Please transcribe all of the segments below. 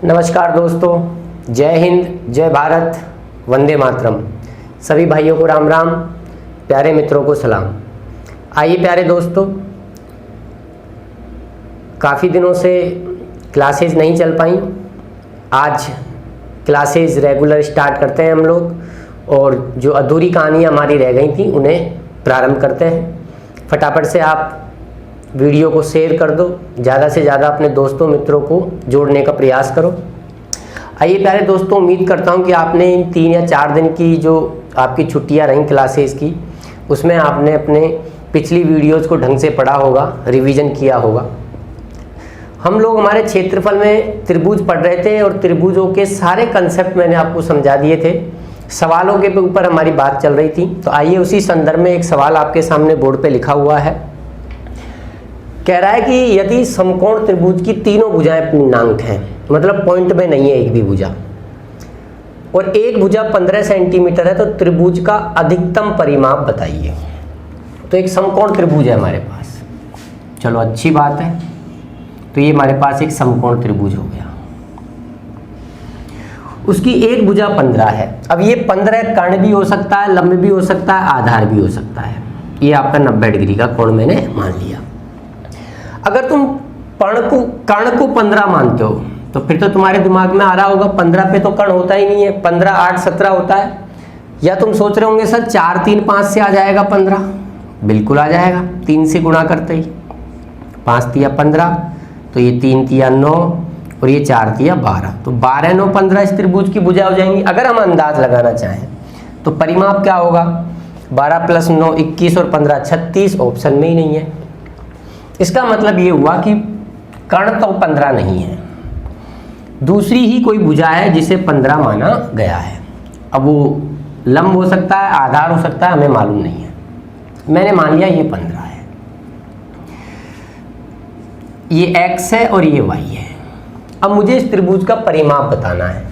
नमस्कार दोस्तों, जय हिंद, जय भारत, वंदे मातरम। सभी भाइयों को राम राम, प्यारे मित्रों को सलाम। आइए प्यारे दोस्तों, काफ़ी दिनों से क्लासेस नहीं चल पाई। आज क्लासेस रेगुलर स्टार्ट करते हैं हम लोग और जो अधूरी कहानियाँ हमारी रह गई थी उन्हें प्रारंभ करते हैं। फटाफट से आप वीडियो को शेयर कर दो, ज़्यादा से ज़्यादा अपने दोस्तों मित्रों को जोड़ने का प्रयास करो। आइए प्यारे दोस्तों, उम्मीद करता हूँ कि आपने इन 3 या 4 दिन की जो आपकी छुट्टियाँ रहीं क्लासेस की, उसमें आपने अपने पिछली वीडियोज़ को ढंग से पढ़ा होगा, रिवीजन किया होगा। हम लोग हमारे क्षेत्रफल में त्रिभुज पढ़ रहे थे और त्रिभुजों के सारे कंसेप्ट मैंने आपको समझा दिए थे। सवालों के ऊपर हमारी बात चल रही थी, तो आइए उसी संदर्भ में एक सवाल आपके सामने बोर्ड पे लिखा हुआ है। कह रहा है कि यदि समकोण त्रिभुज की तीनों भुजाएं पूर्णांक हैं, मतलब पॉइंट में नहीं है एक भी भुजा, और एक भुजा 15 सेंटीमीटर है, तो त्रिभुज का अधिकतम परिमाप बताइए। तो एक समकोण त्रिभुज है हमारे पास, चलो अच्छी बात है। तो ये हमारे पास एक समकोण त्रिभुज हो गया, उसकी एक भुजा 15 है। अब ये 15 कर्ण भी हो सकता है, लंब भी हो सकता है, आधार भी हो सकता है। ये आपका 90 डिग्री का कोण मैंने मान लिया। अगर तुम कर्ण को 15 मानते हो तो फिर तो तुम्हारे दिमाग में आ रहा होगा 15 पे तो कर्ण होता ही नहीं है, 15 8 17 होता है। या तुम सोच रहे होंगे सर 4 3 5 से आ जाएगा 15। बिल्कुल आ जाएगा, 3 से गुणा करते ही 5 तिया 15, तो ये 3 तिया 9 और ये 4 तिया 12, तो 12 9 15 इस त्रिभुज की भुजा हो जाएंगी। अगर हम अंदाज लगाना चाहें तो परिमाप क्या होगा, 12 + 9 21 और 15 36, ऑप्शन में ही नहीं है। इसका मतलब ये हुआ कि कर्ण तो 15 नहीं है, दूसरी ही कोई भुजा है जिसे 15 माना गया है। अब वो लंब हो सकता है, आधार हो सकता है, हमें मालूम नहीं है। मैंने मान लिया ये 15 है, ये x है और ये y है। अब मुझे इस त्रिभुज का परिमाप बताना है,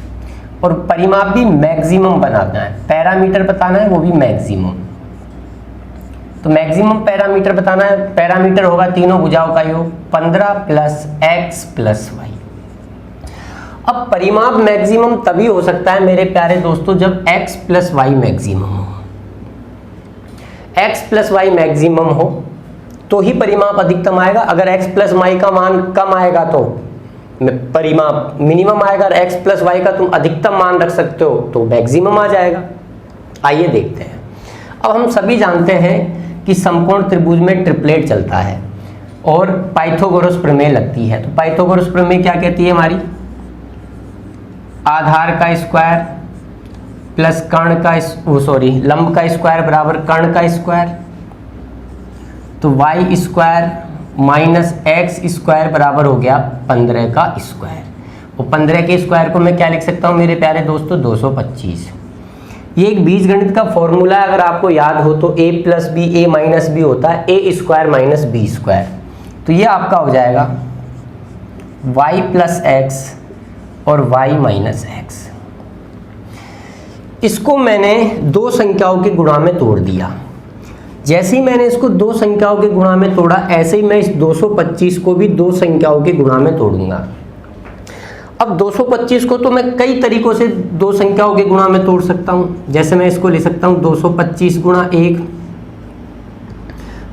और परिमाप भी मैक्सिमम बनाना है, पैरामीटर बताना है, वो भी मैक्सिमम। तो मैक्सिमम पैरामीटर बताना है। पैरामीटर होगा तीनों भुजाओं का योग, 15 + x + y। अब परिमाप मैक्सिमम तभी हो सकता है मेरे प्यारे दोस्तों जब x + y मैक्सिमम हो। x + y मैक्सिमम हो तो ही परिमाप अधिकतम आएगा। अगर x + y का मान कम आएगा तो परिमाप मिनिमम आएगा। अगर x + y का तुम अधिकतम मान रख सकते हो तो मैक्सिमम आ जाएगा। आइए देखते हैं। अब हम सभी जानते हैं कि समकोण त्रिभुज में ट्रिपलेट चलता है और पाइथागोरस प्रमेय लगती है। तो पाइथागोरस प्रमेय क्या कहती है हमारी, आधार का स्क्वायर प्लस कर्ण का लंब का स्क्वायर बराबर कर्ण का स्क्वायर। तो y square minus x square बराबर हो गया 15 का स्क्वायर। और 15 के स्क्वायर को मैं क्या लिख सकता हूँ मेरे प्यारे दोस्तों, 225। ये एक बीजगणित का फॉर्मूला है, अगर आपको याद हो तो a + b a - b होता है, a² - b²। तो ये आपका हो जाएगा y + x और y - x। इसको मैंने दो संख्याओं के गुणा में तोड़ दिया। जैसे ही मैंने इसको दो संख्याओं के गुणा में तोड़ा, ऐसे ही मैं इस 225 को भी दो संख्याओं के गुणा में तोड़ूंगा। अब 225 को तो मैं कई तरीकों से दो संख्याओं के गुणा में तोड़ सकता हूं। जैसे मैं इसको लिख सकता हूं 225 × 1।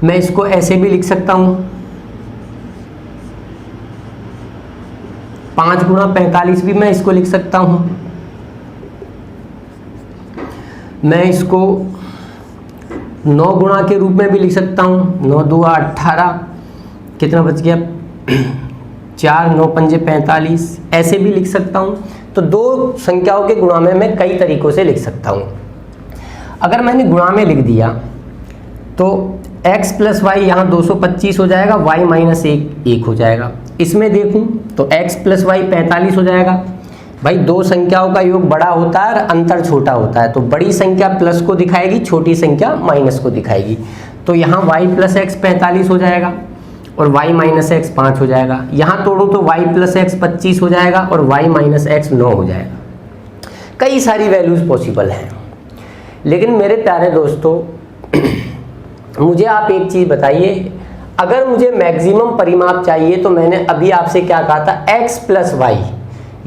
मैं इसको ऐसे भी लिख सकता हूं 5 × 45 भी मैं इसको लिख सकता हूं। मैं इसको 9 गुणा के रूप में भी लिख सकता हूं, 9 2 18, कितना बच गया 4 9 5 45, ऐसे भी लिख सकता हूं। तो दो संख्याओं के गुणा में मैं कई तरीकों से लिख सकता हूं। अगर मैंने गुणा में लिख दिया तो x + y यहाँ 225 हो जाएगा, y - 1 हो जाएगा। इसमें देखूं तो x + y 45 हो जाएगा। भाई दो संख्याओं का योग बड़ा होता है और अंतर छोटा होता है, तो बड़ी संख्या प्लस को दिखाएगी, छोटी संख्या माइनस को दिखाएगी। तो यहाँ y + x 45 हो जाएगा और y - x 5 हो जाएगा। यहाँ तोड़ूं तो y + x 25 हो जाएगा और y - x 9 हो जाएगा। कई सारी वैल्यूज पॉसिबल हैं, लेकिन मेरे प्यारे दोस्तों मुझे आप एक चीज़ बताइए, अगर मुझे मैक्सिमम परिमाप चाहिए तो मैंने अभी आपसे क्या कहा था, x + y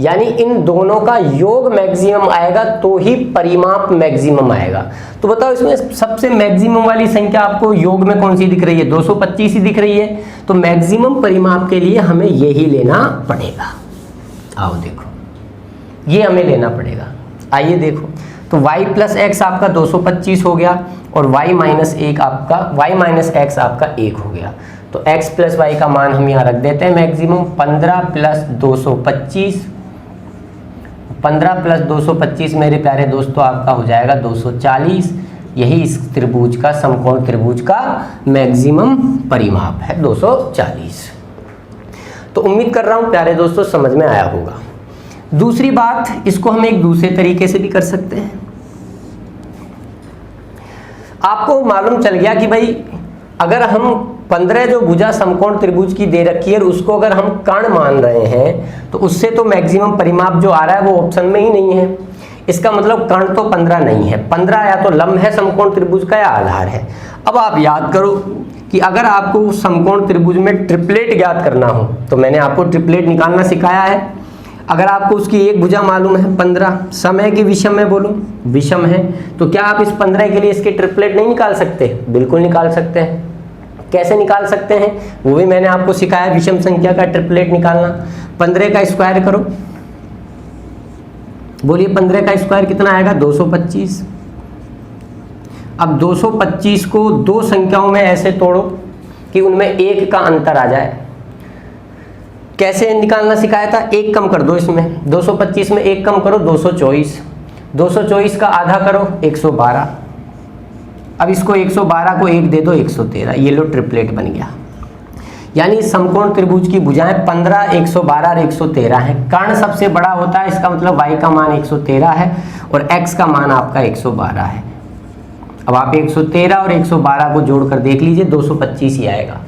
यानी इन दोनों का योग मैक्सिमम आएगा तो ही परिमाप मैक्सिमम आएगा। तो बताओ इसमें सबसे मैक्सिमम वाली संख्या आपको योग में कौन सी दिख रही है? 225 ही दिख रही है। तो मैक्सिमम परिमाप के लिए हमें यही लेना पड़ेगा। आओ देखो, ये हमें लेना पड़ेगा। आइए देखो, तो y प्लस एक्स आपका 225 हो गया और y माइनस x आपका 1 हो गया। तो x प्लस वाई का मान हम यहाँ रख देते हैं मैक्सिमम 15 प्लस 225। 15 प्लस 225 मेरे प्यारे दोस्तों आपका हो जाएगा 240। यही इस त्रिभुज का, समकोण त्रिभुज का मैक्सिमम परिमाप है 240। तो उम्मीद कर रहा हूँ प्यारे दोस्तों समझ में आया होगा। दूसरी बात, इसको हम एक दूसरे तरीके से भी कर सकते हैं। आपको मालूम चल गया कि भाई अगर हम 15 जो भुजा समकोण त्रिभुज की दे रखी है उसको अगर हम कर्ण मान रहे हैं तो उससे तो मैक्सिमम परिमाप जो आ रहा है वो ऑप्शन में ही नहीं है। इसका मतलब कर्ण तो 15 नहीं है। 15 या तो लंब है समकोण त्रिभुज का या आधार है। अब आप याद करो कि अगर आपको समकोण त्रिभुज में ट्रिपलेट ज्ञात करना हो तो मैंने आपको ट्रिपलेट निकालना सिखाया है। अगर आपको उसकी एक भुजा मालूम है 15, समय की विषम है, बोलो विषम है, तो क्या आप इस 15 के लिए इसके ट्रिपलेट नहीं निकाल सकते? बिल्कुल निकाल सकते हैं। कैसे निकाल सकते हैं वो भी मैंने आपको सिखाया। विषम संख्या का ट्रिपलेट निकालना। 15 का स्क्वायर करो, बोलिए 15 का स्क्वायर कितना आएगा? 225। अब 225 को दो संख्याओं में ऐसे तोड़ो कि उनमें एक का अंतर आ जाए। कैसे निकालना सिखाया था? एक कम कर दो इसमें, 225 में एक कम करो 224। 224 का आधा करो 112। अब इसको 112 को एक दे दो 113। ये लो ट्रिपलेट बन गया। यानी समकोण त्रिभुज की भुजाएं 15, 112 और 113 है। कर्ण सबसे बड़ा होता है, इसका मतलब y का मान 113 है और x का मान आपका 112 है। अब आप 113 और 112 को जोड़कर देख लीजिए 225 ही आएगा।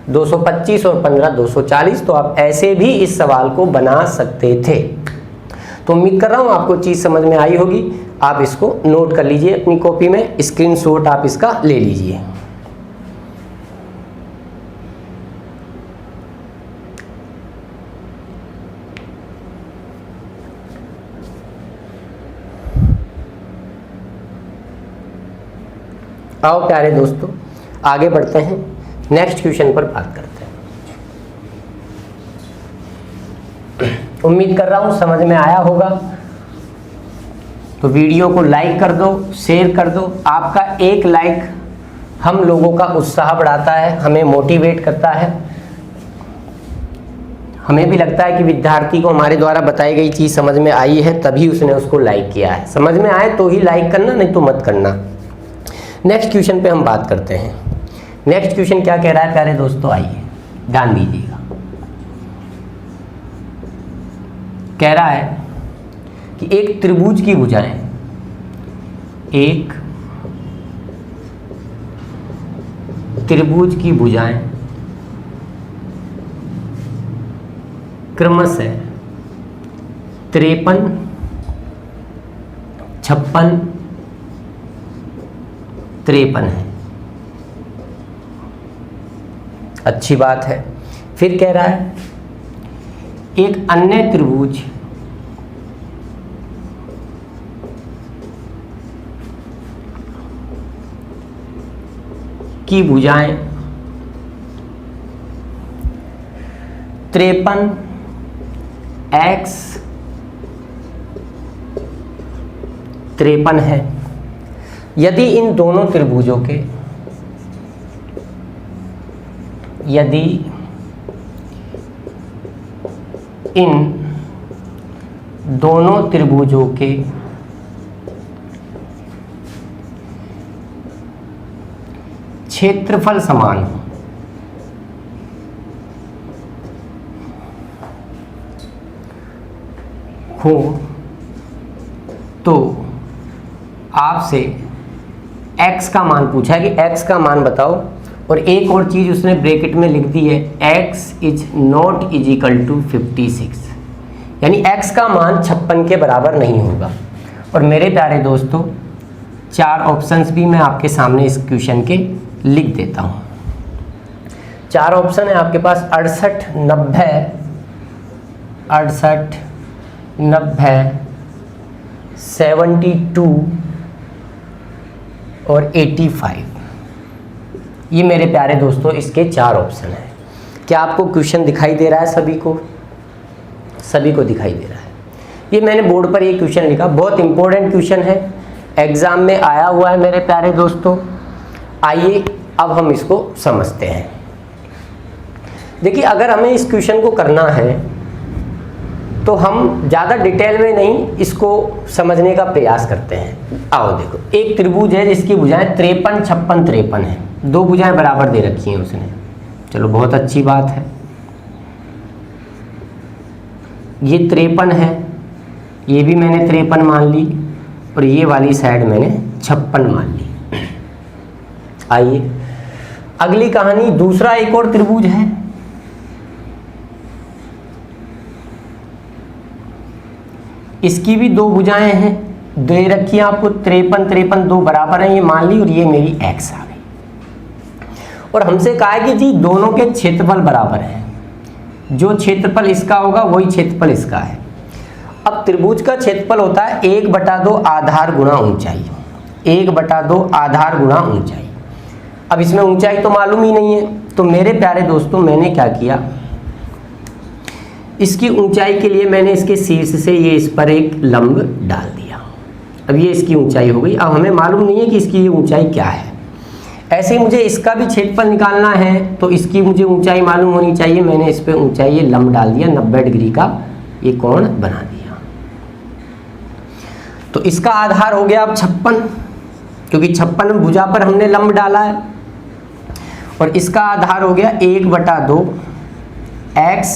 225 और 15 240। तो आप ऐसे भी इस सवाल को बना सकते थे। तो उम्मीद कर रहा हूँ आपको चीज़ समझ में आई होगी। आप इसको नोट कर लीजिए अपनी कॉपी में, स्क्रीनशॉट आप इसका ले लीजिए। आओ प्यारे दोस्तों आगे बढ़ते हैं, नेक्स्ट क्वेश्चन पर बात करते हैं। उम्मीद कर रहा हूँ समझ में आया होगा। तो वीडियो को लाइक कर दो, शेयर कर दो। आपका एक लाइक हम लोगों का उत्साह बढ़ाता है, हमें मोटिवेट करता है। हमें भी लगता है कि विद्यार्थी को हमारे द्वारा बताई गई चीज़ समझ में आई है तभी उसने उसको लाइक किया है। समझ में आए तो ही लाइक करना, नहीं तो मत करना। नेक्स्ट क्वेश्चन पे हम बात करते हैं। नेक्स्ट क्वेश्चन क्या कह रहा है प्यारे दोस्तों? आइए ध्यान दीजिएगा। कह रहा है कि एक त्रिभुज की भुजाएं, एक त्रिभुज की भुजाएं क्रमशः 53, 56, 53 है। अच्छी बात है। फिर कह रहा है एक अन्य त्रिभुज की भुजाएं 53, x 53 है। यदि इन दोनों त्रिभुजों के, यदि इन दोनों त्रिभुजों के क्षेत्रफल समान हो तो आपसे x का मान पूछा है कि x का मान बताओ। और एक और चीज़ उसने ब्रैकेट में लिख दी है, x is not is equal to 56, यानी x का मान 56 के बराबर नहीं होगा। और मेरे प्यारे दोस्तों 4 ऑप्शंस भी मैं आपके सामने इस क्वेश्चन के लिख देता हूँ। 4 ऑप्शन है आपके पास 68, 90, 68, 90, 72 और 85। ये मेरे प्यारे दोस्तों इसके 4 ऑप्शन हैं। क्या आपको क्वेश्चन दिखाई दे रहा है? सभी को दिखाई दे रहा है। ये मैंने बोर्ड पर ये क्वेश्चन लिखा, बहुत इंपॉर्टेंट क्वेश्चन है, एग्जाम में आया हुआ है मेरे प्यारे दोस्तों। आइए अब हम इसको समझते हैं। देखिए, अगर हमें इस क्वेश्चन को करना है तो हम ज़्यादा डिटेल में नहीं इसको समझने का प्रयास करते हैं। आओ देखो, एक त्रिभुज है जिसकी भुजाएं 53, 56, 53 है। 2 भुजाएं बराबर दे रखी हैं उसने। चलो बहुत अच्छी बात है। ये 53 है, ये भी मैंने 53 मान ली और ये वाली साइड मैंने 56 मान ली। आइए अगली कहानी, दूसरा एक और त्रिभुज है। इसकी भी 2 भुजाएं हैं, दे रखी है आपको 53, 53, 2 बराबर हैं, ये मान ली और ये मेरी x आ गई। और हमसे कहा है कि जी दोनों के क्षेत्रफल बराबर हैं, जो क्षेत्रफल इसका होगा वही क्षेत्रफल इसका है। अब त्रिभुज का क्षेत्रफल होता है 1/2 आधार गुणा ऊंचाई, 1/2 आधार गुणा ऊंचाई। अब इसमें ऊंचाई तो मालूम ही नहीं है, तो मेरे प्यारे दोस्तों मैंने क्या किया, इसकी ऊंचाई के लिए मैंने इसके शीर्ष से ये इस पर एक लंब डाल दिया। अब ये इसकी ऊंचाई हो गई। अब हमें मालूम नहीं है कि इसकी ये ऊंचाई क्या है। ऐसे ही मुझे इसका भी क्षेत्रफल निकालना है, तो इसकी मुझे ऊंचाई मालूम होनी चाहिए। मैंने इस पे ऊंचाई ये लंब डाल दिया, 90 डिग्री का ये कोण बना दिया। तो इसका आधार हो गया अब 56, क्योंकि 56 भुजा पर हमने लंब डाला है। और इसका आधार हो गया 1/2 x,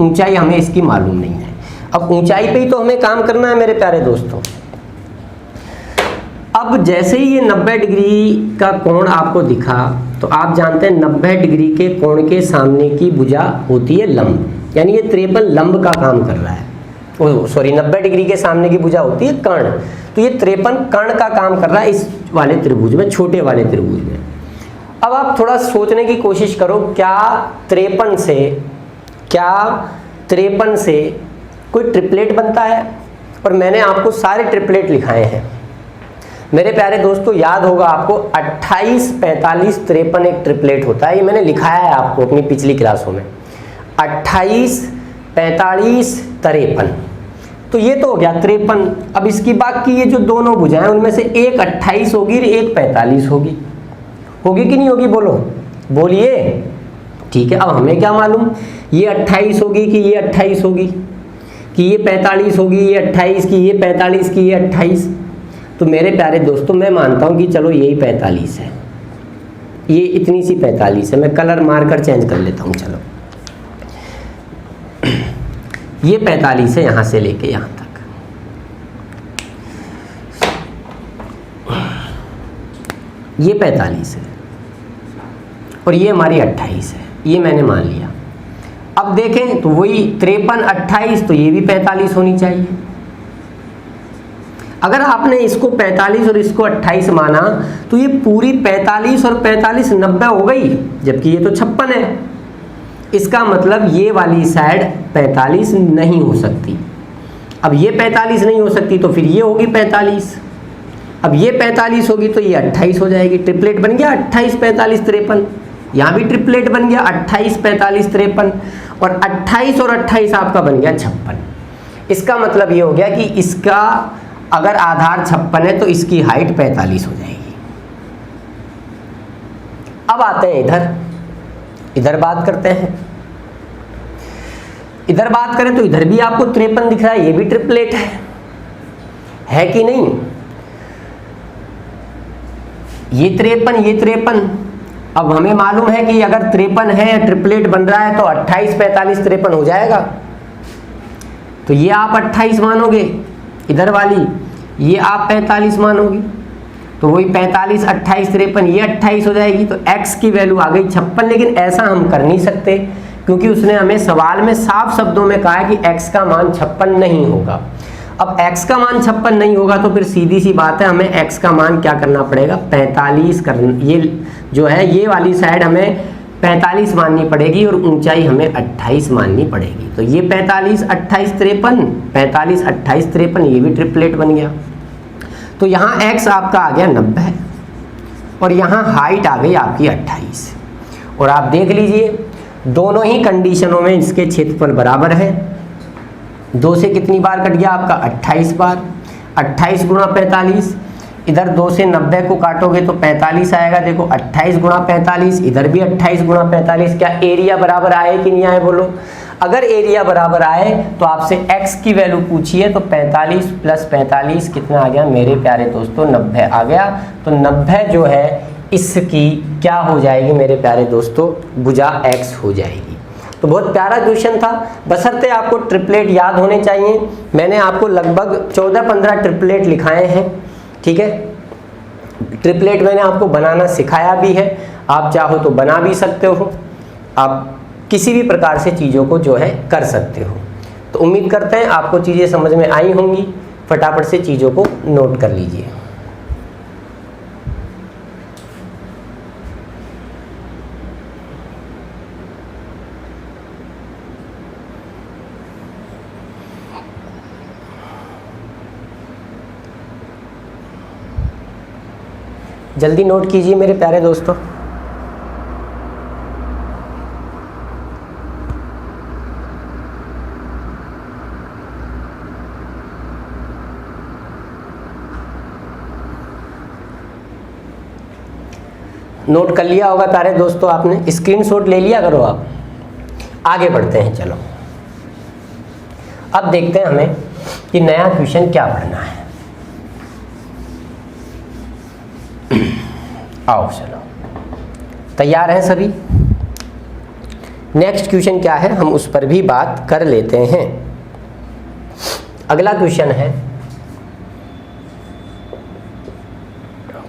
ऊंचाई हमें इसकी मालूम नहीं है। अब ऊंचाई पे ही तो हमें काम करना है मेरे प्यारे दोस्तों। अब जैसे ही ये 90 डिग्री का कोण आपको दिखा, तो आप जानते हैं 90 डिग्री के कोण के सामने की भुजा होती है लंब, यानी ये 53 लंब का काम कर रहा है। 90 डिग्री के सामने की भुजा होती है कर्ण, तो ये 53 कर्ण का काम कर रहा है इस वाले त्रिभुज में, छोटे वाले त्रिभुज में। अब आप थोड़ा सोचने की कोशिश करो, क्या 53 से कोई ट्रिपलेट बनता है? और मैंने आपको सारे ट्रिपलेट लिखाए हैं मेरे प्यारे दोस्तों। याद होगा आपको 28, 45, 53 एक ट्रिपलेट होता है, ये मैंने लिखाया है आपको अपनी पिछली क्लासों में। 28, 45, 53, तो ये तो हो गया 53। अब इसकी बाकी ये जो दोनों भुजाएं उनमें से एक 28 होगी और एक 45 होगी। होगी कि नहीं होगी? बोलिए। ठीक है, अब हमें क्या मालूम, ये 28 होगी कि ये 28 होगी, कि ये 45 होगी, ये 28 की, ये 45 की, ये 28। तो मेरे प्यारे दोस्तों मैं मानता हूँ कि चलो यही 45 है, ये इतनी सी 45 है। मैं कलर मारकर चेंज कर लेता हूँ। चलो ये 45 है यहाँ से लेके यहाँ तक। ये 45 है और ये हमारी 28 है, ये मैंने मान लिया। अब देखें तो वही 53, 28, तो ये भी 45 होनी चाहिए। अगर आपने इसको 45 और इसको 28 माना तो ये पूरी 45 और 45 90 हो गई, जबकि ये तो 56 है। इसका मतलब ये वाली साइड 45 नहीं हो सकती। अब ये 45 नहीं हो सकती तो फिर ये होगी 45। अब ये 45 होगी तो ये 28 हो जाएगी। ट्रिपलेट बन गया 28, 45, 53। यहाँ भी ट्रिपलेट बन गया 28, 45, 53 और 28 और 28 आपका बन गया 56। इसका मतलब ये हो गया कि इसका अगर आधार 56 है तो इसकी हाइट 45 हो जाएगी। अब आते हैं इधर बात करते हैं। इधर बात करें तो इधर भी आपको 53 दिख रहा है, ये भी ट्रिपलेट है कि नहीं? ये 53, ये 53। अब हमें मालूम है कि अगर 53 है, ट्रिपलेट बन रहा है तो 28, 45, 53 हो जाएगा। तो ये आप 28 मानोगे, इधर वाली ये आप 45 मानोगे, तो वही 45, 28, 53 ये 28 हो जाएगी। तो x की वैल्यू आ गई 56। लेकिन ऐसा हम कर नहीं सकते क्योंकि उसने हमें सवाल में साफ शब्दों में कहा है कि x का मान 56 नहीं होगा। अब x का मान 56 नहीं होगा तो फिर सीधी सी बात है, हमें x का मान क्या करना पड़ेगा, 45 करना। ये जो है ये वाली साइड हमें 45 माननी पड़ेगी और ऊंचाई हमें 28 माननी पड़ेगी। तो ये 45, 28, 53, 45, 28, 53, ये भी ट्रिपलेट बन गया। तो यहाँ x आपका आ गया 90 और यहाँ हाइट आ गई आपकी 28। और आप देख लीजिए दोनों ही कंडीशनों में इसके क्षेत्रफल बराबर है। 2 से कितनी बार कट गया आपका 28 बार, 28 गुणा 45, इधर 2 से 90 को काटोगे तो 45 आएगा। देखो 28 गुणा 45, इधर भी 28 गुणा 45। क्या एरिया बराबर आए कि नहीं आए बोलो? अगर एरिया बराबर आए तो आपसे x की वैल्यू पूछिए, तो 45 प्लस 45 कितना आ गया मेरे प्यारे दोस्तों? 90 आ गया। तो 90 जो है इसकी क्या हो जाएगी मेरे प्यारे दोस्तों? भुजा x हो जाएगी। तो बहुत प्यारा क्वेश्चन था, बशर्ते आपको ट्रिपलेट याद होने चाहिए। मैंने आपको लगभग 14-15 ट्रिपलेट लिखाए हैं, ठीक है। ट्रिपलेट मैंने आपको बनाना सिखाया भी है, आप चाहो तो बना भी सकते हो, आप किसी भी प्रकार से चीज़ों को जो है कर सकते हो। तो उम्मीद करते हैं आपको चीज़ें समझ में आई होंगी। फटाफट से चीज़ों को नोट कर लीजिए। जल्दी नोट कीजिए मेरे प्यारे दोस्तों। नोट कर लिया होगा प्यारे दोस्तों आपने, स्क्रीनशॉट ले लिया करो आप। आगे बढ़ते हैं, चलो अब देखते हैं हमें कि नया क्वेश्चन क्या पढ़ना है। आओ चलो, तैयार हैं सभी? नेक्स्ट क्वेश्चन क्या है हम उस पर भी बात कर लेते हैं। अगला क्वेश्चन है,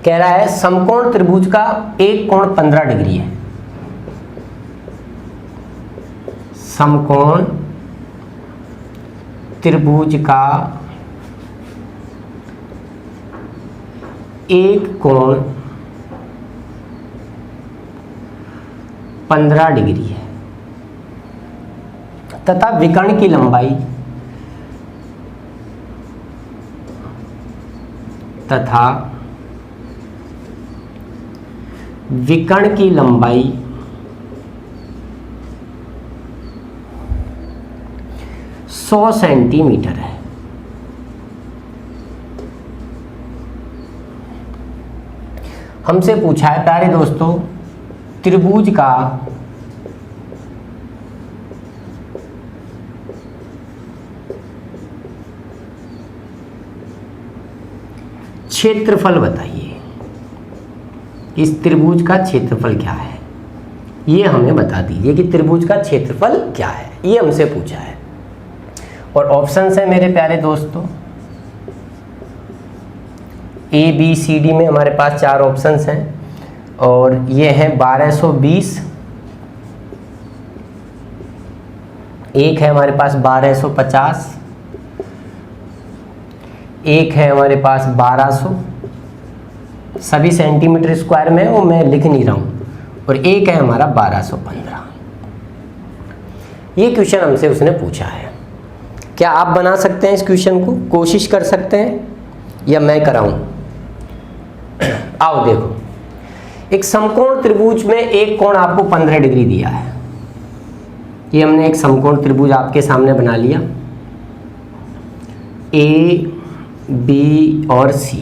कह रहा है समकोण त्रिभुज का एक कोण 15 डिग्री है। समकोण त्रिभुज का एक कोण 15 डिग्री है तथा विकर्ण की लंबाई विकर्ण की लंबाई 100 सेंटीमीटर है। हमसे पूछा है प्यारे दोस्तों त्रिभुज का क्षेत्रफल बताइए। इस त्रिभुज का क्षेत्रफल क्या है ये हमें बता दीजिए कि त्रिभुज का क्षेत्रफल क्या है, ये हमसे पूछा है। और ऑप्शंस है मेरे प्यारे दोस्तों, ए बी सी डी में हमारे पास 4 ऑप्शंस हैं और ये है 1220, एक है हमारे पास 1250, एक है हमारे पास 1200, सभी सेंटीमीटर स्क्वायर में, वो मैं लिख नहीं रहा हूँ, और एक है हमारा 1215। ये क्वेश्चन हमसे उसने पूछा है। क्या आप बना सकते हैं इस क्वेश्चन को? कोशिश कर सकते हैं या मैं कराऊं? आओ देखो, एक समकोण त्रिभुज में एक कोण आपको 15 डिग्री दिया है। ये हमने एक समकोण त्रिभुज आपके सामने बना लिया, ए बी और सी।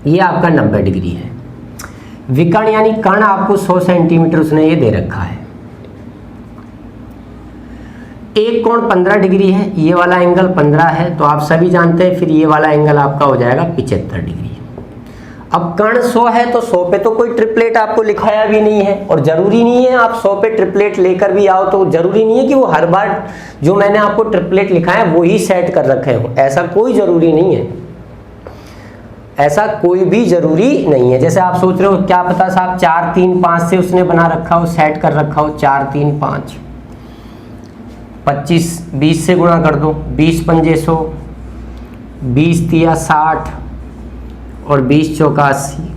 ये आपका 90 डिग्री है। विकर्ण यानी कर्ण आपको 100 सेंटीमीटर उसने ये दे रखा है। एक कोण 15 डिग्री है, ये वाला एंगल 15 है, तो आप सभी जानते हैं फिर ये वाला एंगल आपका हो जाएगा 75 डिग्री। अब कर्ण 100 है तो 100 पे तो कोई ट्रिपलेट आपको लिखाया भी नहीं है, और जरूरी नहीं है आप 100 पे ट्रिपलेट लेकर भी आओ तो जरूरी नहीं है कि वो हर बार जो मैंने आपको ट्रिपलेट लिखाया है वो ही सेट कर रखे हो, ऐसा कोई जरूरी नहीं है। ऐसा कोई भी जरूरी नहीं है। जैसे आप सोच रहे हो क्या पता साहब 4 3 5 से उसने बना रखा हो, सेट कर रखा हो, 4 3 5, 25 20 से गुणा कर दो, 20 पंजे 100, 20 तिया 60 और 20 चौका 80।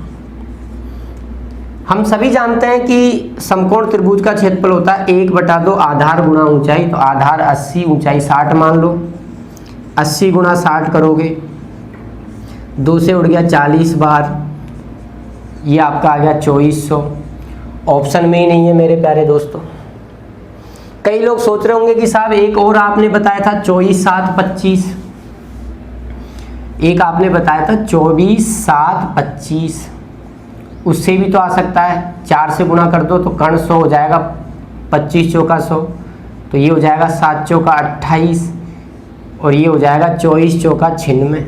हम सभी जानते हैं कि समकोण त्रिभुज का क्षेत्रफल होता है 1/2 आधार गुणा ऊंचाई। तो आधार 80, ऊंचाई 60 मान लो। 80 गुणा 60 करोगे, 2 से उड़ गया 40 बार, ये आपका आ गया 2400। ऑप्शन में ही नहीं है मेरे प्यारे दोस्तों। कई लोग सोच रहे होंगे कि साहब एक और आपने बताया था 24 7 25, एक आपने बताया था 24 7 25, उससे भी तो आ सकता है। 4 से गुणा कर दो तो कर्ण 100 हो जाएगा, 25 चौका 100, तो ये हो जाएगा 7 चौका 28 और ये हो जाएगा 24 चौका 96।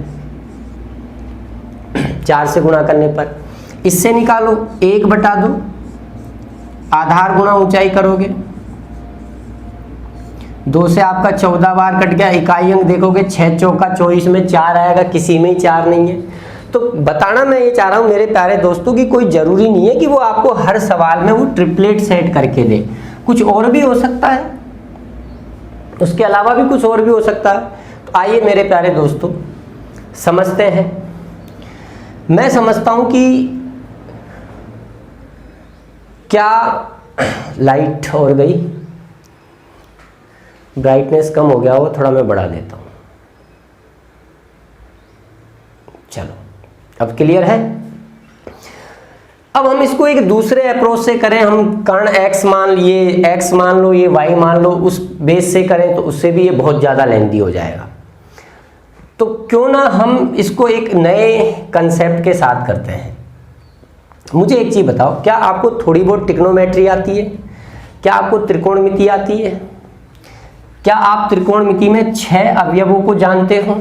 4 से गुणा करने पर इससे निकालो 1/2 आधार गुणा ऊंचाई करोगे, 2 से आपका 14 बार कट गया। इकाई अंक देखोगे 6 चौका 24 में 4 आएगा, किसी में ही 4 नहीं है। तो बताना मैं ये चाह रहा हूँ मेरे प्यारे दोस्तों कि कोई ज़रूरी नहीं है कि वो आपको हर सवाल में वो ट्रिपलेट सेट करके दे, कुछ और भी हो सकता है, उसके अलावा भी कुछ और भी हो सकता है। तो आइए मेरे प्यारे दोस्तों समझते हैं। मैं समझता हूँ कि क्या लाइट और गई, ब्राइटनेस कम हो गया हो, थोड़ा मैं बढ़ा देता हूँ। चलो अब क्लियर है। अब हम इसको एक दूसरे अप्रोच से करें, हम कर्ण x मान लिए, x मान लो, ये y मान लो, उस बेस से करें तो उससे भी ये बहुत ज़्यादा लेंथी हो जाएगा। तो क्यों ना हम इसको एक नए कंसेप्ट के साथ करते हैं। मुझे एक चीज़ बताओ, क्या आपको थोड़ी बहुत ट्रिग्नोमेट्री आती है? क्या आपको त्रिकोणमिति आती है? क्या आप त्रिकोणमिति में 6 अवयवों को जानते हो?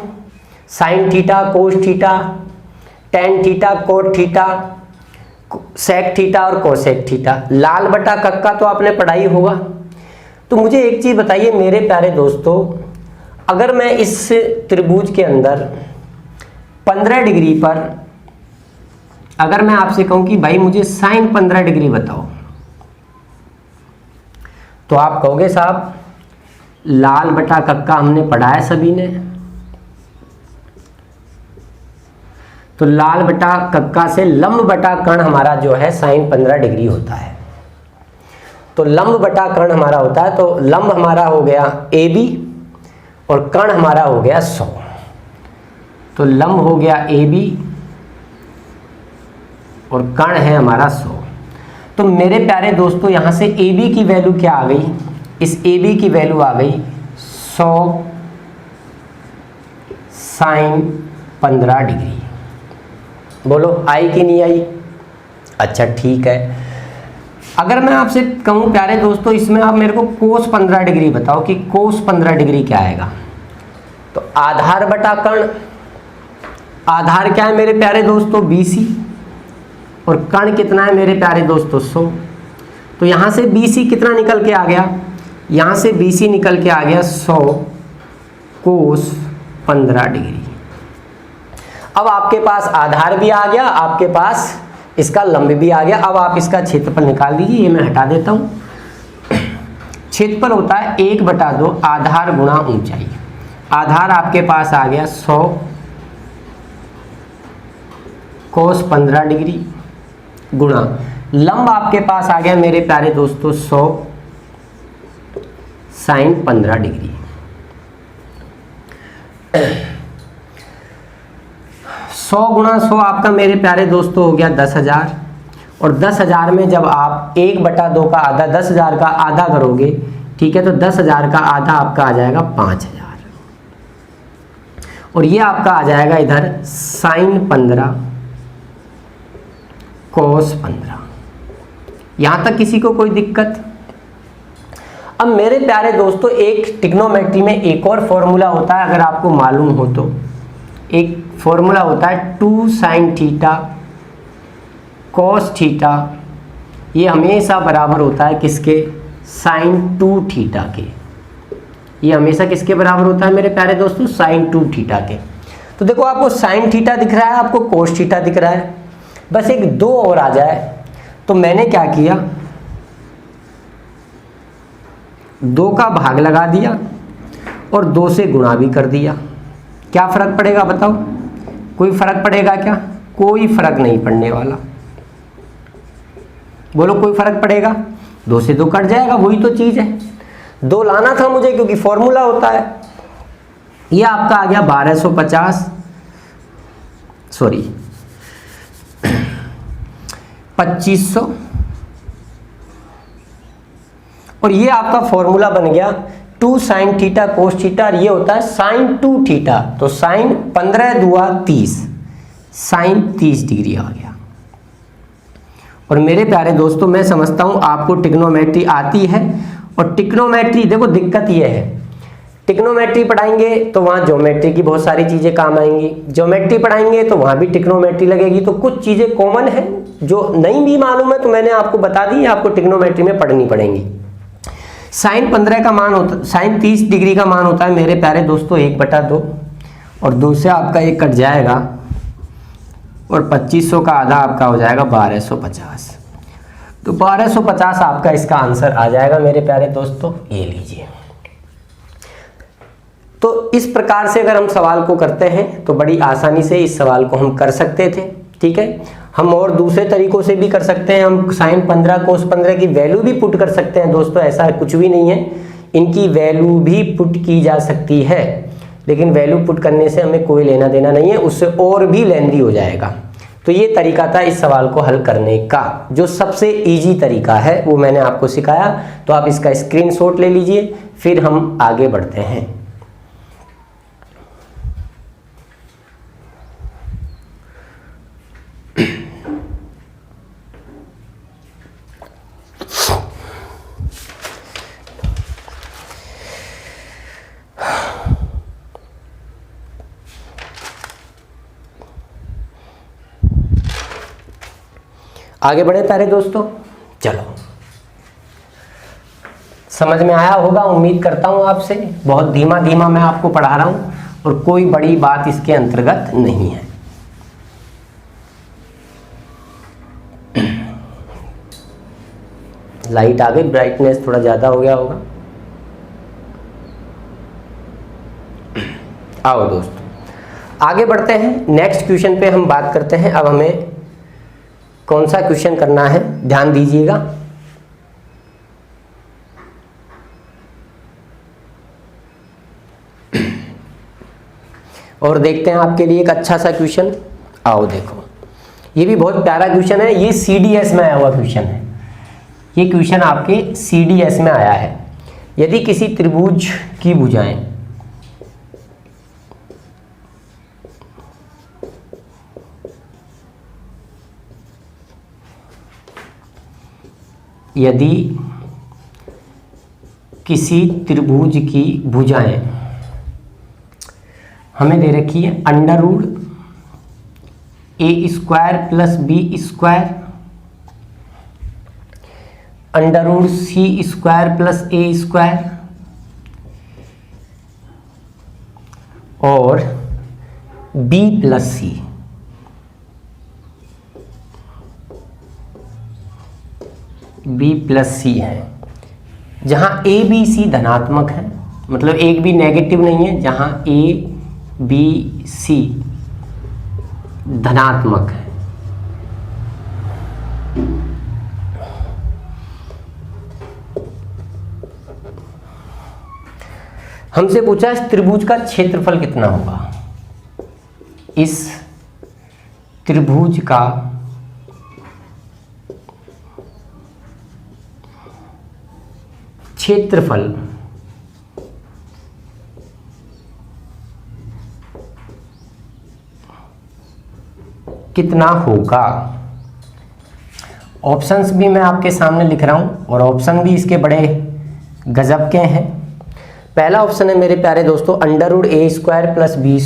Sine theta, cos theta, tan theta, cot theta, sec theta और कोसेक थीटा। लाल बटा कक्का तो आपने पढ़ा ही होगा। तो मुझे एक चीज़ बताइए मेरे प्यारे दोस्तों, अगर मैं इस त्रिभुज के अंदर 15 डिग्री पर अगर मैं आपसे कहूं कि भाई मुझे साइन 15 डिग्री बताओ, तो आप कहोगे साहब लाल बटा कक्का हमने पढ़ा है सभी ने, तो लाल बटा कक्का से लंब बटा कर्ण हमारा जो है साइन 15 डिग्री होता है। तो लंब बटा कर्ण हमारा होता है, तो लंब हमारा हो गया AB और कर्ण हमारा हो गया 100। तो लंब हो गया AB और कर्ण है हमारा 100। तो मेरे प्यारे दोस्तों यहाँ से AB की वैल्यू क्या आ गई? इस AB की वैल्यू आ गई 100 साइन 15 डिग्री। बोलो आई कि नहीं आई? अच्छा ठीक है। अगर मैं आपसे कहूँ प्यारे दोस्तों इसमें आप मेरे को कोस 15 डिग्री बताओ कि कोस 15 डिग्री क्या आएगा? तो आधार बटा कर्ण, आधार क्या है मेरे प्यारे दोस्तों? BC और कर्ण कितना है मेरे प्यारे दोस्तों? 100। तो यहाँ से BC कितना निकल के आ गया? यहाँ से BC निकल के आ गया 100 कोस 15 डिग्री। अब आपके पास आधार भी आ गया, आपके पास इसका लंब भी आ गया। अब आप इसका क्षेत्रफल निकाल दीजिए, ये मैं हटा देता हूँ। क्षेत्रफल होता है 1/2 आधार गुणा ऊंचाई। आधार आपके पास आ गया 100 कोस 15 डिग्री गुणा लंब आपके पास आ गया मेरे प्यारे दोस्तों 100 साइन 15 डिग्री। 100 गुणा 100 आपका मेरे प्यारे दोस्तों हो गया 10,000। और 10,000 में जब आप 1/2 का आधा 10,000 का आधा करोगे, ठीक है, तो 10,000 का आधा आपका आ जाएगा 5,000 और ये आपका आ जाएगा इधर साइन 15 कोस 15। यहां तक किसी को कोई दिक्कत? अब मेरे प्यारे दोस्तों एक ट्रिग्नोमेट्री में एक और फॉर्मूला होता है, अगर आपको मालूम हो तो। एक फॉर्मूला होता है 2 साइन थीटा कोस थीटा। ये हमेशा बराबर होता है किसके? साइन 2 थीटा के। ये हमेशा किसके बराबर होता है मेरे प्यारे दोस्तों? साइन 2 थीटा के। तो देखो आपको साइन थीटा दिख रहा है, आपको कोस थीटा दिख रहा है, बस एक 2 और आ जाए। तो मैंने क्या किया, 2 का भाग लगा दिया और 2 से गुणा भी कर दिया। क्या फ़र्क पड़ेगा बताओ? कोई फ़र्क पड़ेगा क्या? कोई फ़र्क नहीं पड़ने वाला। बोलो कोई फ़र्क पड़ेगा? 2 से 2 कट जाएगा, वही तो चीज़ है। 2 लाना था मुझे क्योंकि फॉर्मूला होता है। ये आपका आ गया 1250, सॉरी 2500, और ये आपका फॉर्मूला बन गया 2 sin थीटा कोस थीटा, और ये होता है sin 2 थीटा। तो sin 15 दुआ 30, sin 30 डिग्री आ गया। और मेरे प्यारे दोस्तों, मैं समझता हूँ आपको ट्रिग्नोमेट्री आती है। और ट्रिग्नोमेट्री देखो दिक्कत ये है, ट्रिग्नोमेट्री पढ़ाएंगे तो वहाँ ज्योमेट्री की बहुत सारी चीज़ें काम आएंगी, ज्योमेट्री पढ़ाएंगे तो वहाँ भी ट्रिग्नोमेट्री लगेगी। तो कुछ चीज़ें कॉमन है जो नहीं भी मालूम है तो मैंने आपको बता दी, आपको ट्रिग्नोमेट्री में पढ़नी पड़ेंगी। साइन 15 का मान होता, साइन 30 डिग्री का मान होता है मेरे प्यारे दोस्तों 1/2, और 2 से आपका 1 कट जाएगा, और 2500 का आधा आपका हो जाएगा 1250। तो 1250 आपका इसका आंसर आ जाएगा मेरे प्यारे दोस्तों, ये लीजिए। तो इस प्रकार से अगर हम सवाल को करते हैं तो बड़ी आसानी से इस सवाल को हम कर सकते थे। ठीक है, हम और दूसरे तरीकों से भी कर सकते हैं। हम साइन 15 कोस 15 की वैल्यू भी पुट कर सकते हैं दोस्तों, ऐसा कुछ भी नहीं है, इनकी वैल्यू भी पुट की जा सकती है, लेकिन वैल्यू पुट करने से हमें कोई लेना देना नहीं है, उससे और भी लेंदी हो जाएगा। तो ये तरीका था इस सवाल को हल करने का, जो सबसे इजी तरीका है वो मैंने आपको सिखाया। तो आप इसका स्क्रीनशॉट ले लीजिए, फिर हम आगे बढ़ते हैं। आगे बढ़े प्यारे दोस्तों, चलो समझ में आया होगा उम्मीद करता हूँ आपसे। बहुत धीमा धीमा मैं आपको पढ़ा रहा हूँ और कोई बड़ी बात इसके अंतर्गत नहीं है। लाइट आ गई, ब्राइटनेस थोड़ा ज़्यादा हो गया होगा। आओ दोस्तों आगे बढ़ते हैं, नेक्स्ट क्वेश्चन पे हम बात करते हैं। अब हमें कौन सा क्वेश्चन करना है ध्यान दीजिएगा। और देखते हैं आपके लिए एक अच्छा सा क्वेश्चन। आओ देखो, ये भी बहुत प्यारा क्वेश्चन है, ये CDS में आया हुआ क्वेश्चन है। ये क्वेश्चन आपके CDS में आया है। यदि किसी त्रिभुज की भुजाएं यदि किसी त्रिभुज की भुजाएं हमें दे रखी है √A² + B² √C² + A² और B + C। B + C है, जहाँ A B C धनात्मक है, मतलब एक भी नेगेटिव नहीं है, जहाँ A B C धनात्मक है। हमसे पूछा इस त्रिभुज का क्षेत्रफल कितना होगा। इस त्रिभुज का क्षेत्रफल कितना होगा। ऑप्शंस भी मैं आपके सामने लिख रहा हूं और ऑप्शन भी इसके बड़े गजब के हैं। पहला ऑप्शन है मेरे प्यारे दोस्तों √A² + B²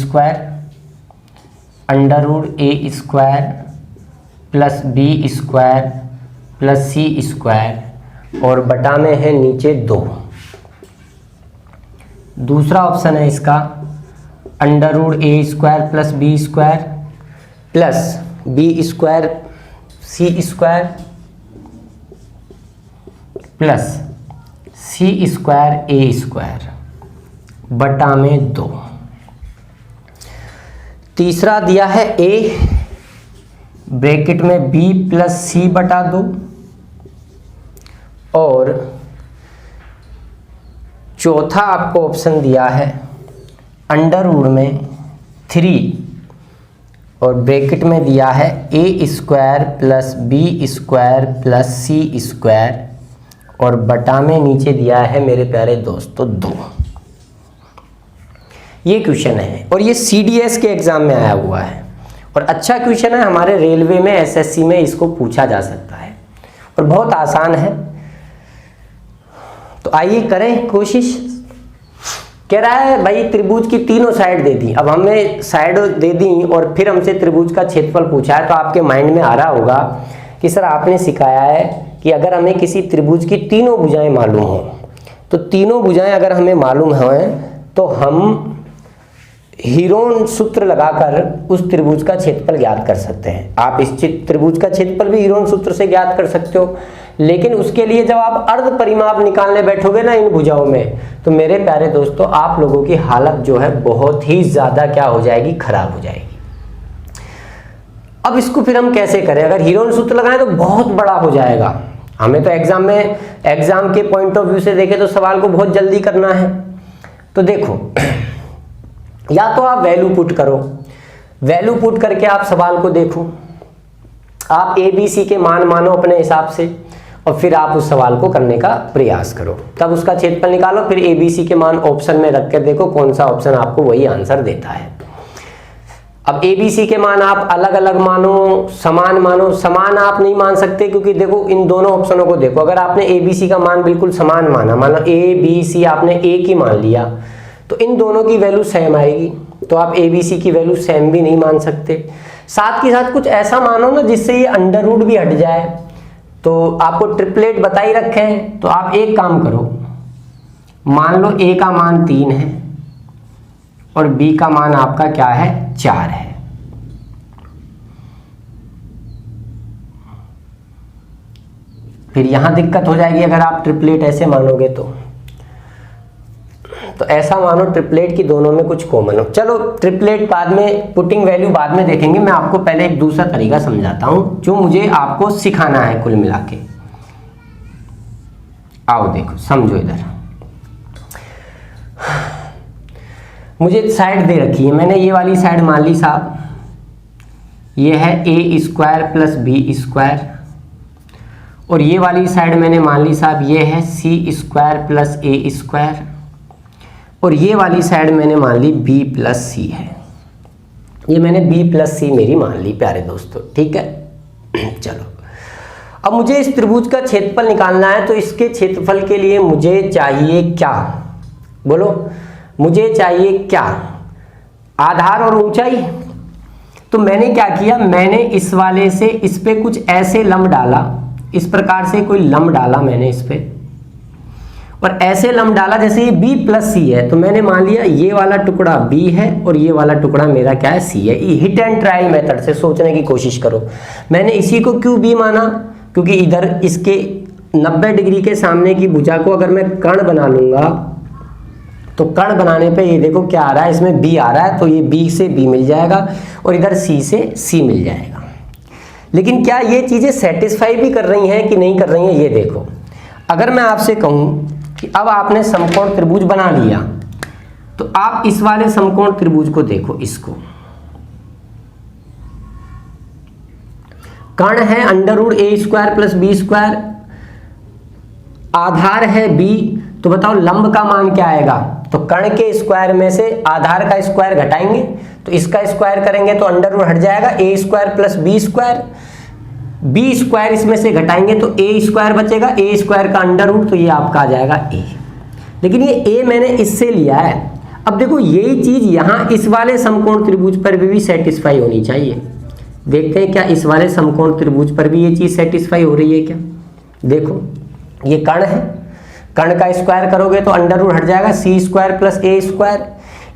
√A² + B² + C² और बटा में है नीचे 2। दूसरा ऑप्शन है इसका √A² + B² + B² C² + C² A² बटा में 2। तीसरा दिया है ए ब्रैकेट में बी प्लस सी बटा 2 और चौथा आपको ऑप्शन दिया है अंडर रूट में 3 और ब्रैकेट में दिया है A square plus B square plus C square और बटा में नीचे दिया है मेरे प्यारे दोस्तों 2। ये क्वेश्चन है और ये CDS के एग्जाम में आया हुआ है और अच्छा क्वेश्चन है, हमारे रेलवे में SSC में इसको पूछा जा सकता है और बहुत आसान है। तो आइए करें कोशिश। कह रहा है भाई त्रिभुज की तीनों साइड दे दी, अब हमें साइड दे दी और फिर हमसे त्रिभुज का क्षेत्रफल पूछा है। तो आपके माइंड में आ रहा होगा कि सर आपने सिखाया है कि अगर हमें किसी त्रिभुज की तीनों भुजाएं मालूम हो, तो तीनों भुजाएं अगर हमें मालूम हैं तो हम हीरोन सूत्र लगाकर उस त्रिभुज का क्षेत्रफल ज्ञात कर सकते हैं। आप इस त्रिभुज का क्षेत्रफल भी हीरोन सूत्र से ज्ञात कर सकते हो, लेकिन उसके लिए जब आप अर्ध परिमाप निकालने बैठोगे ना इन भुजाओं में, तो मेरे प्यारे दोस्तों आप लोगों की हालत जो है बहुत ही ज्यादा क्या हो जाएगी, खराब हो जाएगी। अब इसको फिर हम कैसे करें? अगर हीरोन सूत्र लगाएं तो बहुत बड़ा हो जाएगा। हमें तो एग्जाम के पॉइंट ऑफ व्यू से देखें तो सवाल को बहुत जल्दी करना है। तो देखो, या तो आप वैल्यू पुट करो, वैल्यू पुट करके आप सवाल को देखो, आप ABC के मान मानो अपने हिसाब से और फिर आप उस सवाल को करने का प्रयास करो, तब उसका क्षेत्रफल निकालो, फिर ABC के मान ऑप्शन में रख कर देखो कौन सा ऑप्शन आपको वही आंसर देता है। अब ABC के मान आप अलग अलग मानो, समान आप नहीं मान सकते, क्योंकि देखो इन दोनों ऑप्शनों को देखो, अगर आपने ABC का मान बिल्कुल समान माना, मान लो ABC आपने एक ही मान लिया, तो इन दोनों की वैल्यू सेम आएगी, तो आप ABC की वैल्यू सेम भी नहीं मान सकते। साथ के साथ कुछ ऐसा मानो ना जिससे ये अंडर रूट भी हट जाए। तो आपको ट्रिपलेट बता ही रखे हैं, तो आप एक काम करो, मान लो A का मान 3 है और B का मान आपका क्या है, 4 है। फिर यहां दिक्कत हो जाएगी अगर आप ट्रिपलेट ऐसे मानोगे तो ऐसा मानो ट्रिपलेट की दोनों में कुछ कॉमन हो। चलो ट्रिपलेट बाद में, पुटिंग वैल्यू बाद में देखेंगे। मैं आपको पहले एक दूसरा तरीका समझाता हूं जो मुझे आपको सिखाना है कुल मिला के। आओ देखो, समझो इधर। मुझे साइड दे रखी है, मैंने ये वाली साइड मान ली साहब, ये है A square plus B square, और ये वाली साइड मैंने मान ली साहब ये है C square plus A square, और ये वाली साइड मैंने मान ली B प्लस सी है। ये मैंने B प्लस सी मेरी मान ली प्यारे दोस्तों, ठीक है। चलो अब मुझे इस त्रिभुज का क्षेत्रफल निकालना है, तो इसके क्षेत्रफल के लिए मुझे चाहिए क्या, बोलो मुझे चाहिए क्या, आधार और ऊंचाई। तो मैंने क्या किया, मैंने इस वाले से इस पे कुछ ऐसे लंब डाला, इस प्रकार से कोई लंब डाला मैंने इस पे, और ऐसे लंब डाला जैसे ये B प्लस सी है, तो मैंने मान लिया ये वाला टुकड़ा B है और ये वाला टुकड़ा मेरा क्या है, C है। ये हिट एंड ट्रायल मेथड से सोचने की कोशिश करो। मैंने इसी को क्यों B माना, क्योंकि इधर इसके 90 डिग्री के सामने की भुजा को अगर मैं कर्ण बना लूंगा, तो कर्ण बनाने पे ये देखो क्या आ रहा है, इसमें B आ रहा है, तो ये B से B मिल जाएगा और इधर C से C मिल जाएगा। लेकिन क्या ये चीजें सेटिस्फाई भी कर रही हैं कि नहीं कर रही हैं, ये देखो। अगर मैं आपसे कहूं कि अब आपने समकोण त्रिभुज बना लिया, तो आप इस वाले समकोण त्रिभुज को देखो, इसको कर्ण है under root A square plus B square, आधार है B, तो बताओ लंब का मान क्या आएगा। तो कर्ण के स्क्वायर में से आधार का स्क्वायर घटाएंगे, तो इसका स्क्वायर करेंगे तो अंडर रूट हट जाएगा, A square plus B square, B square इसमें से घटाएंगे तो A स्क्वायर बचेगा, A स्क्वायर का अंडर रूट, तो ये आपका आ जाएगा A। लेकिन ये A मैंने इससे लिया है। अब देखो यही चीज यहाँ इस वाले समकोण त्रिभुज पर भी सेटिस्फाई होनी चाहिए। देखते हैं क्या इस वाले समकोण त्रिभुज पर भी ये चीज सेटिस्फाई हो रही है क्या। देखो ये कर्ण है, कर्ण का स्क्वायर करोगे तो अंडर रूट हट जाएगा, C square plus A square,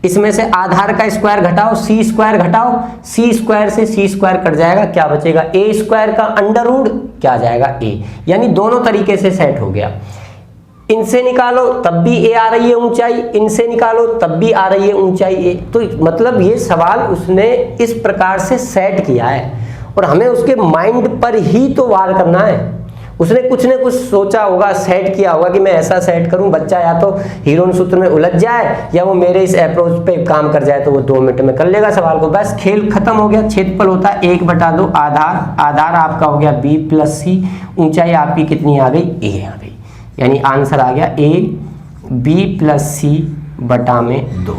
इसमें से आधार का स्क्वायर घटाओ, C स्क्वायर घटाओ, C स्क्वायर से C स्क्वायर कट जाएगा, क्या बचेगा, A स्क्वायर का अंडर रूट क्या आ जाएगा A। यानी दोनों तरीके से सेट हो गया। इनसे निकालो तब भी ए आ रही है ऊंचाई, इनसे निकालो तब भी आ रही है ऊंचाई ए। तो मतलब ये सवाल उसने इस प्रकार से सेट किया है और हमें उसके माइंड पर ही तो वार करना है। उसने कुछ न कुछ सोचा होगा, सेट किया होगा कि मैं ऐसा सेट करूं बच्चा या तो हीरोन सूत्र में उलझ जाए या वो मेरे इस अप्रोच पे काम कर जाए, तो वो 2 मिनट में कर लेगा सवाल को। बस खेल खत्म हो गया। क्षेत्रफल होता है 1/2 आधार, आधार आपका हो गया b + c, ऊंचाई आपकी कितनी आ गई, a आ गई, यानी आंसर आ गया a b + c बटा में 2,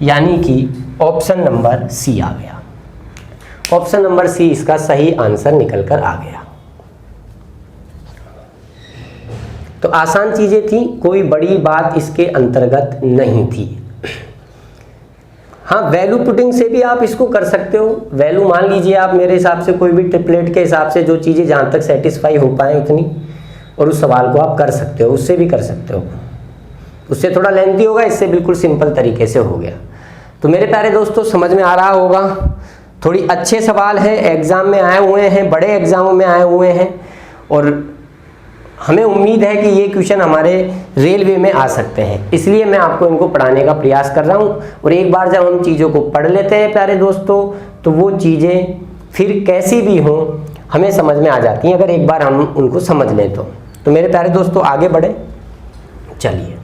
यानी कि ऑप्शन नंबर सी आ गया। ऑप्शन नंबर सी इसका सही आंसर निकल कर आ गया। तो आसान चीजें थी, कोई बड़ी बात इसके अंतर्गत नहीं थी। हाँ, वैल्यू पुटिंग से भी आप इसको कर सकते हो। वैल्यू मान लीजिए आप मेरे हिसाब से कोई भी ट्रिपलेट के हिसाब से जो चीज़ें जहाँ तक सेटिस्फाई हो पाए उतनी, और उस सवाल को आप कर सकते हो, उससे भी कर सकते हो। उससे थोड़ा लेंथी होगा, इससे बिल्कुल सिंपल तरीके से हो गया। तो मेरे प्यारे दोस्तों समझ में आ रहा होगा, थोड़ी अच्छे सवाल हैं, एग्जाम में आए हुए हैं, बड़े एग्जामों में आए हुए हैं, और हमें उम्मीद है कि ये क्वेश्चन हमारे रेलवे में आ सकते हैं, इसलिए मैं आपको इनको पढ़ाने का प्रयास कर रहा हूँ। और एक बार जब हम चीज़ों को पढ़ लेते हैं प्यारे दोस्तों, तो वो चीज़ें फिर कैसी भी हों हमें समझ में आ जाती हैं, अगर एक बार हम उनको समझ लें तो मेरे प्यारे दोस्तों आगे बढ़े, चलिए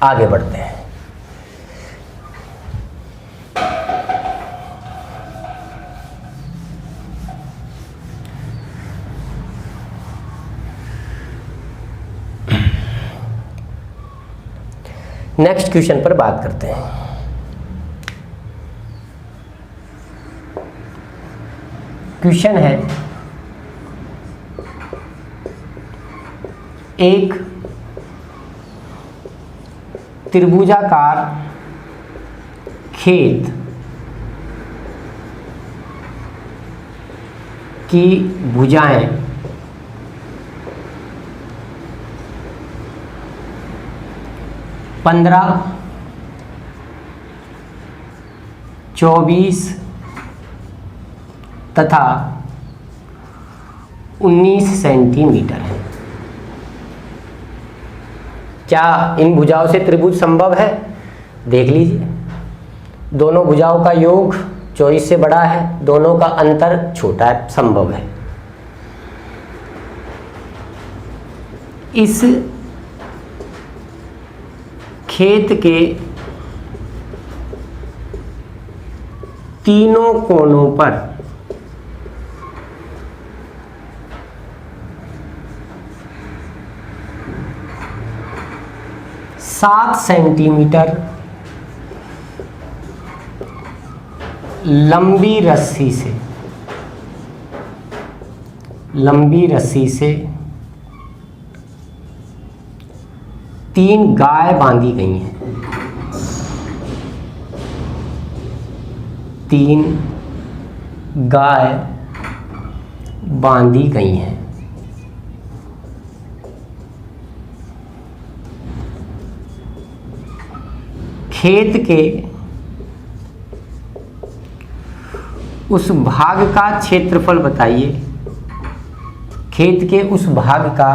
आगे बढ़ते हैं। नेक्स्ट क्वेश्चन पर बात करते हैं। क्वेश्चन है, एक त्रिभुजाकार खेत की भुजाएं 15, 24 तथा 19 सेंटीमीटर है। क्या इन भुजाओं से त्रिभुज संभव है? देख लीजिए, दोनों भुजाओं का योग 24 से बड़ा है, दोनों का अंतर छोटा है, संभव है। इस खेत के तीनों कोनों पर सात सेंटीमीटर लंबी रस्सी से 3 गाय बांधी गई हैं। 3 गाय बांधी गई हैं। खेत के उस भाग का क्षेत्रफल बताइए। खेत के उस भाग का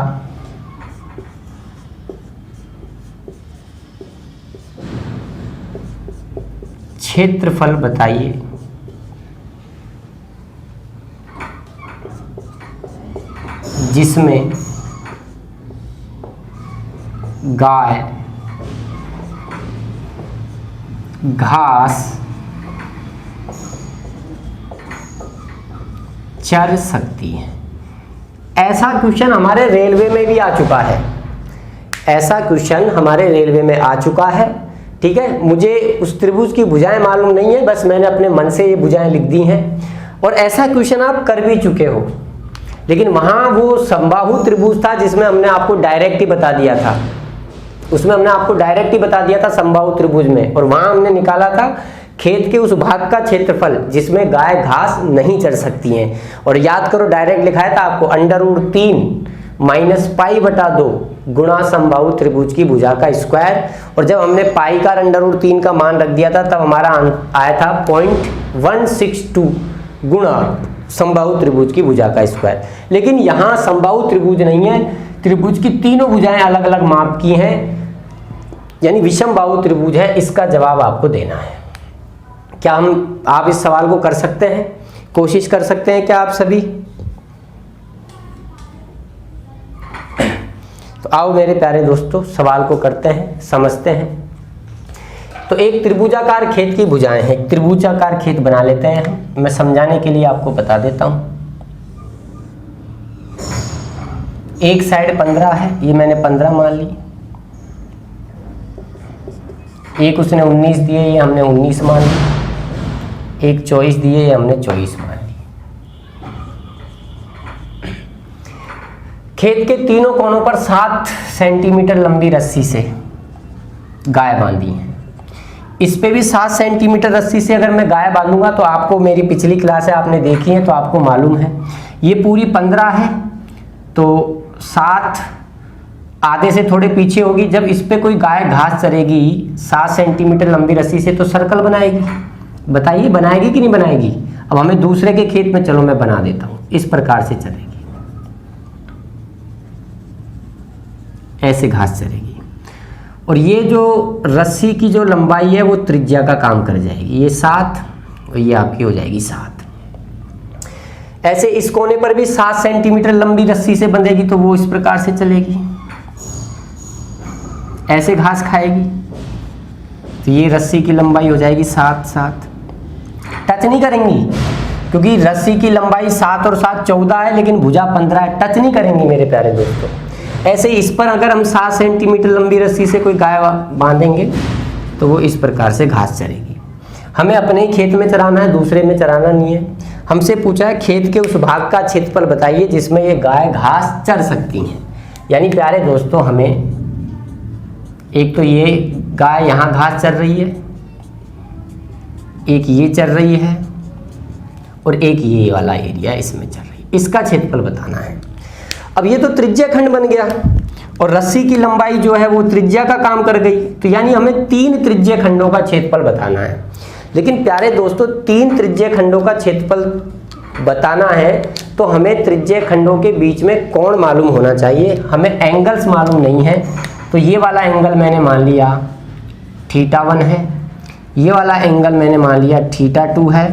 क्षेत्रफल बताइए जिसमें गाय घास चर सकती है। ऐसा क्वेश्चन हमारे रेलवे में भी आ चुका है। ऐसा क्वेश्चन हमारे रेलवे में आ चुका है। ठीक है, मुझे उस त्रिभुज की भुजाएं मालूम नहीं है, बस मैंने अपने मन से ये भुजाएं लिख दी हैं। और ऐसा क्वेश्चन आप कर भी चुके हो, लेकिन वहां वो समबाहु त्रिभुज था जिसमें हमने आपको डायरेक्ट ही बता दिया था। उसमें हमने आपको डायरेक्ट ही बता दिया था समबाहु त्रिभुज में, और वहां हमने निकाला था खेत के उस भाग का क्षेत्रफल जिसमें गाय घास नहीं चर सकती हैं। और याद करो, डायरेक्ट लिखाया था आपको √3 - π/2 गुणा समबाहु त्रिभुज की भुजा का स्क्वायर। और जब हमने पाई का √3 का मान रख दिया था तब हमारा आया था 0.162 गुणा समबाहु त्रिभुज की भुजा का स्क्वायर। लेकिन यहाँ समबाहु त्रिभुज नहीं है, त्रिभुज की तीनों भुजाएं अलग अलग माप की हैं, यानी विषमबाहु त्रिभुज है, इसका जवाब आपको देना है। क्या आप इस सवाल को कर सकते हैं? कोशिश कर सकते हैं क्या आप सभी? तो आओ मेरे प्यारे दोस्तों सवाल को करते हैं, समझते हैं। तो एक त्रिभुजाकार खेत की भुजाएं हैं, एक त्रिभुजाकार खेत बना लेते हैं हम। मैं समझाने के लिए आपको बता देता हूं। एक साइड 15 है, ये मैंने 15 मान ली। एक उसने 19 दिए, ये हमने 19 मान ली। एक 24 दिए, ये हमने 24 मान ली। खेत के तीनों कोनों पर 7 सेंटीमीटर लंबी रस्सी से गाय बांधी है। इस पे भी 7 सेंटीमीटर रस्सी से अगर मैं गाय बांधूंगा तो आपको, मेरी पिछली क्लास है आपने देखी है तो आपको मालूम है, ये पूरी 15 है तो 7 आधे से थोड़े पीछे होगी। जब इस पे कोई गाय घास चरेगी 7 सेंटीमीटर लंबी रस्सी से तो सर्कल बनाएगी। बताइए बनाएगी कि नहीं बनाएगी? अब हमें दूसरे के खेत में, चलो मैं बना देता हूं, इस प्रकार से चलेगी, ऐसे घास चलेगी। और ये जो रस्सी की जो लंबाई है वो त्रिज्या का काम कर जाएगी, ये 7 और ये आपकी हो जाएगी 7। ऐसे इस कोने पर भी 7 सेंटीमीटर लंबी रस्सी से बंधेगी तो वो इस प्रकार से चलेगी, ऐसे घास खाएगी। तो ये रस्सी की लंबाई हो जाएगी 7। टच नहीं करेंगी क्योंकि रस्सी की लंबाई 7 और 7 14 है, लेकिन भुजा 15 है, टच नहीं करेंगी मेरे प्यारे दोस्तों। ऐसे इस पर अगर हम 7 सेंटीमीटर लंबी रस्सी से कोई गाय बांधेंगे तो वो इस प्रकार से घास चरेगी। हमें अपने ही खेत में चराना है, दूसरे में चराना नहीं है। हमसे पूछा है खेत के उस भाग का क्षेत्रफल बताइए जिसमें ये गाय घास चर सकती हैं। यानी प्यारे दोस्तों हमें एक तो ये गाय यहाँ घास चर रही है, एक ये चर रही है और एक ये वाला एरिया इसमें चल रही है, इसका क्षेत्रफल बताना है। अब ये तो त्रिज्या खंड बन गया और रस्सी की लंबाई जो है वो त्रिज्या का काम कर गई, तो यानी हमें 3 त्रिज्या खंडों का क्षेत्रफल बताना है। लेकिन प्यारे दोस्तों 3 त्रिज्या खंडों का क्षेत्रफल बताना है तो हमें त्रिज्या खंडों के बीच में कोण मालूम होना चाहिए, हमें एंगल्स मालूम नहीं है। तो ये वाला एंगल मैंने मान लिया θ1 है, ये वाला एंगल मैंने मान लिया θ2 है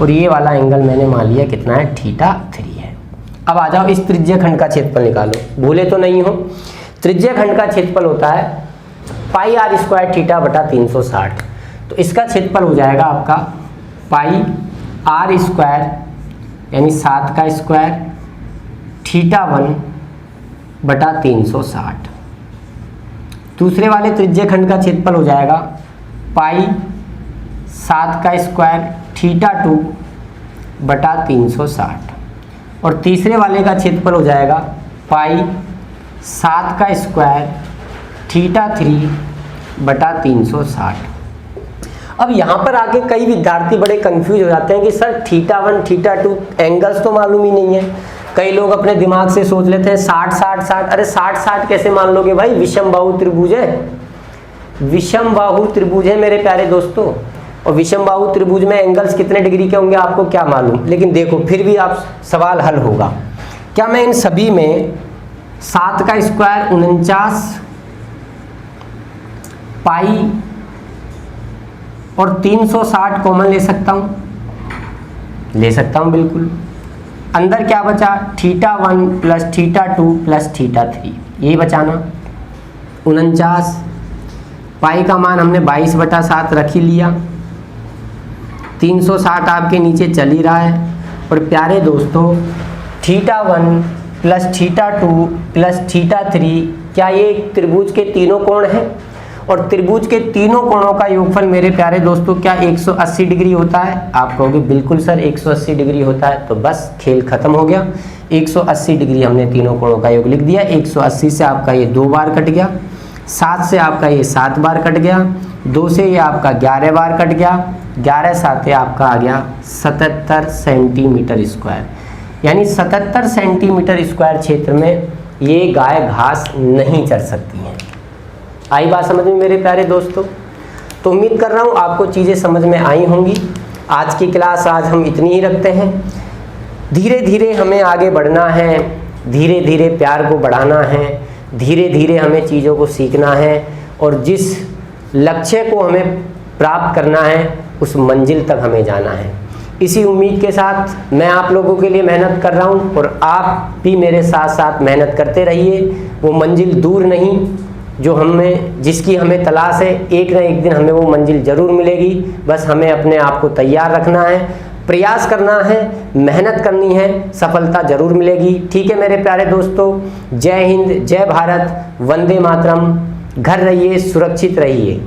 और ये वाला एंगल मैंने मान लिया कितना है, θ3 है। अब आ जाओ इस त्रिज्या खंड का क्षेत्रफल निकालो, भूले तो नहीं हो। त्रिज्या खंड का क्षेत्रफल होता है पाई r स्क्वायर थीटा बटा 360। तो इसका क्षेत्रफल हो जाएगा आपका पाई r स्क्वायर यानी 7 का स्क्वायर θ1 बटा 360। दूसरे वाले त्रिज्या खंड का क्षेत्रफल हो जाएगा पाई 7 का स्क्वायर θ2 बटा 360 और तीसरे वाले का क्षेत्रफल हो जाएगा पाई 7 का स्क्वायर θ3 बटा 360। अब यहाँ पर आके कई विद्यार्थी बड़े कंफ्यूज हो जाते हैं कि सर θ1 θ2 एंगल्स तो मालूम ही नहीं है। कई लोग अपने दिमाग से सोच लेते हैं 60 60 60। अरे 60 60 कैसे मान लोगे भाई, विषमबाहु त्रिभुज है, विषमबाहु त्रिभुज है मेरे प्यारे दोस्तों। और विषमबाहु त्रिभुज में एंगल्स कितने डिग्री के होंगे आपको क्या मालूम। लेकिन देखो फिर भी आप सवाल हल होगा। क्या मैं इन सभी में 7 का स्क्वायर 49 पाई और 360 कॉमन ले सकता हूँ? ले सकता हूँ बिल्कुल। अंदर क्या बचा, θ1 प्लस θ2 प्लस θ3, यही बचाना। 49 पाई का मान हमने 22/7 रख ही लिया। 360 आपके नीचे चल ही रहा है। और प्यारे दोस्तों θ1 प्लस θ2 प्लस θ3, क्या ये त्रिभुज के तीनों कोण हैं? और त्रिभुज के तीनों कोणों का योगफल मेरे प्यारे दोस्तों क्या 180 डिग्री होता है? आप कहोगे बिल्कुल सर 180 डिग्री होता है। तो बस खेल खत्म हो गया। 180 डिग्री हमने तीनों कोणों का योग लिख दिया। 180 से आपका ये 2 बार कट गया, 7 से आपका ये 7 बार कट गया, 2 से ये आपका 11 बार कट गया, 11 7 आपका आ गया 77 सेंटीमीटर स्क्वायर। यानी 77 सेंटीमीटर स्क्वायर क्षेत्र में ये गाय घास नहीं चर सकती हैं। आई बात समझ में मेरे प्यारे दोस्तों? तो उम्मीद कर रहा हूँ आपको चीज़ें समझ में आई होंगी। आज की क्लास आज हम इतनी ही रखते हैं। धीरे धीरे हमें आगे बढ़ना है धीरे धीरे प्यार को बढ़ाना है, धीरे धीरे हमें चीज़ों को सीखना है और जिस लक्ष्य को हमें प्राप्त करना है उस मंजिल तक हमें जाना है। इसी उम्मीद के साथ मैं आप लोगों के लिए मेहनत कर रहा हूँ और आप भी मेरे साथ साथ मेहनत करते रहिए। वो मंजिल दूर नहीं जो जिसकी हमें तलाश है, एक ना एक दिन हमें वो मंजिल ज़रूर मिलेगी। बस हमें अपने आप को तैयार रखना है, प्रयास करना है, मेहनत करनी है, सफलता ज़रूर मिलेगी। ठीक है मेरे प्यारे दोस्तों, जय हिंद, जय भारत, वंदे मातरम। घर रहिए, सुरक्षित रहिए।